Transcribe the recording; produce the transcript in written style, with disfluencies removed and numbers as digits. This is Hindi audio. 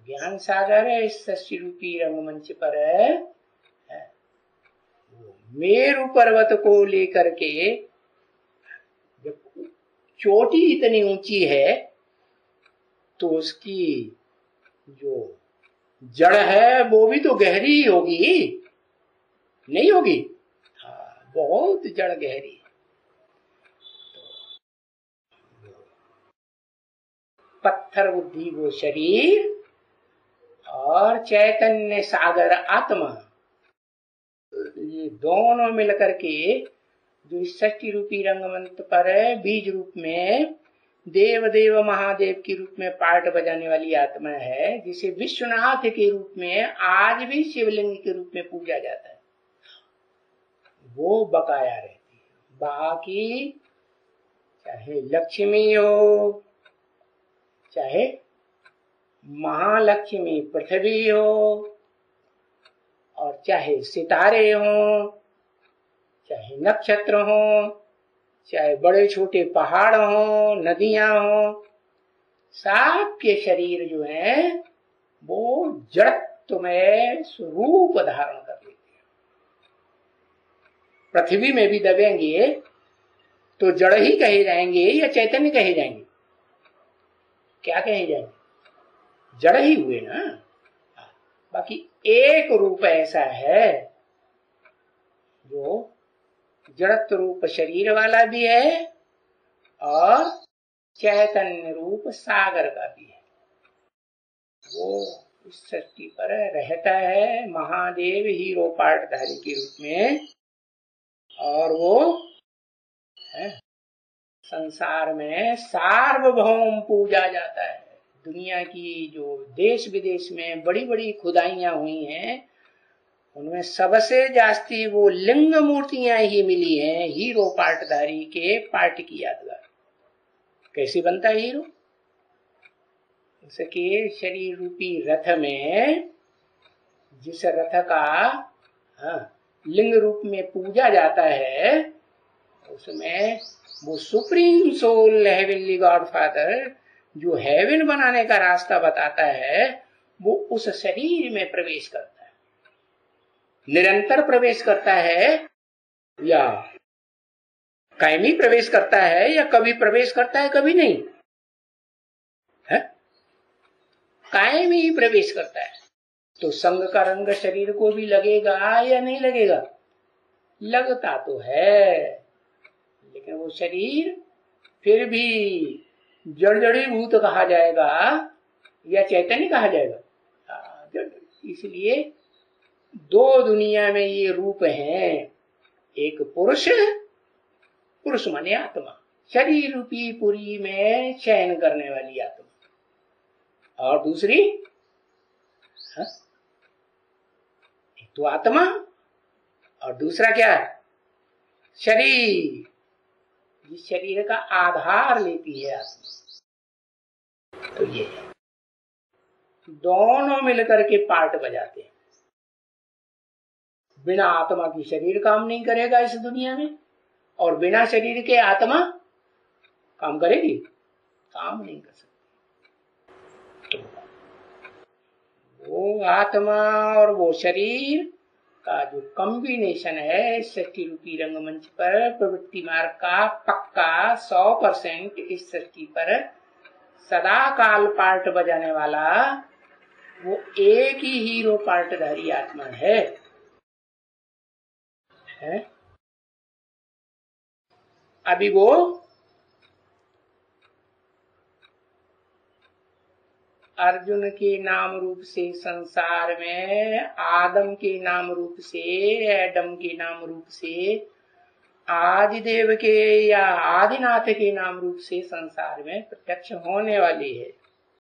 ज्ञान सागर है इस सृष्टि रूपी रंगमंच पर है। मेरु पर्वत को लेकर के जब चोटी इतनी ऊंची है तो उसकी जो जड़ है वो भी तो गहरी ही होगी, नहीं होगी? हाँ, बहुत जड़ गहरी है। पत्थर बुद्धि वो शरीर और चैतन्य सागर आत्मा, ये दोनों मिलकर के जो इस सृष्टि रूपी रंगमंच पर बीज रूप में देव देव महादेव के रूप में पार्ट बजाने वाली आत्मा है, जिसे विश्वनाथ के रूप में आज भी शिवलिंग के रूप में पूजा जाता है, वो बकाया रहती है। बाकी चाहे लक्ष्मी हो, चाहे महालक्ष्मी पृथ्वी हो, और चाहे सितारे हो, चाहे नक्षत्र हो, चाहे बड़े छोटे पहाड़ हो, नदियां हो, सबके शरीर जो है वो जड़त्व में स्वरूप धारण कर लेते हैं। पृथ्वी में भी दबेंगे तो जड़ ही कहे जाएंगे या चैतन्य कहे जाएंगे? क्या कहे जाएंगे? जड़ ही हुए ना। बाकी एक रूप ऐसा है जो जड़त्व रूप शरीर वाला भी है और चैतन्य रूप सागर का भी है। वो इस सृष्टि पर रहता है महादेव हीरो पार्टधारी के रूप में, और वो है संसार में सार्वभौम पूजा जाता है। दुनिया की जो देश विदेश में बड़ी बड़ी खुदाइयां हुई हैं उनमें सबसे जास्ती वो लिंग मूर्तियां ही मिली हैं हीरो पार्टधारी के पार्ट की यादगार। कैसे बनता है हीरो? उसके शरीर रूपी रथ में, जिस रथ का लिंग रूप में पूजा जाता है, उसमें वो supreme soul heavenly God father जो हेवन बनाने का रास्ता बताता है, वो उस शरीर में प्रवेश करता है, निरंतर प्रवेश करता है, या कायमी प्रवेश करता है, या कभी प्रवेश करता है कभी नहीं है, कायमी ही प्रवेश करता है। तो संग का रंग शरीर को भी लगेगा या नहीं लगेगा? लगता तो है, लेकिन वो शरीर फिर भी जड़जड़ीभूत कहा जाएगा या चैतन्य कहा जाएगा? इसलिए दो दुनिया में ये रूप हैं, एक पुरुष, पुरुष माने आत्मा, शरीर रूपी पुरी में शयन करने वाली आत्मा, और दूसरी एक तो आत्मा और दूसरा क्या है? शरीर। जिस शरीर का आधार लेती है आत्मा। तो ये दोनों मिलकर के पार्ट बजाते हैं। बिना आत्मा की शरीर काम नहीं करेगा इस दुनिया में, और बिना शरीर के आत्मा काम करेगी? काम नहीं कर सकती। तो वो आत्मा और वो शरीर का जो कॉम्बिनेशन है सृष्टि रूपी रंगमंच पर, प्रवृत्ति मार्ग का पक्का 100% इस सृष्टि पर सदा काल पार्ट बजाने वाला वो एक ही हीरो पार्टधारी आत्मा है? अभी वो अर्जुन के नाम रूप से संसार में, आदम के नाम रूप से, एडम के नाम रूप से, आदिदेव के या आदिनाथ के नाम रूप से संसार में प्रत्यक्ष होने वाली है।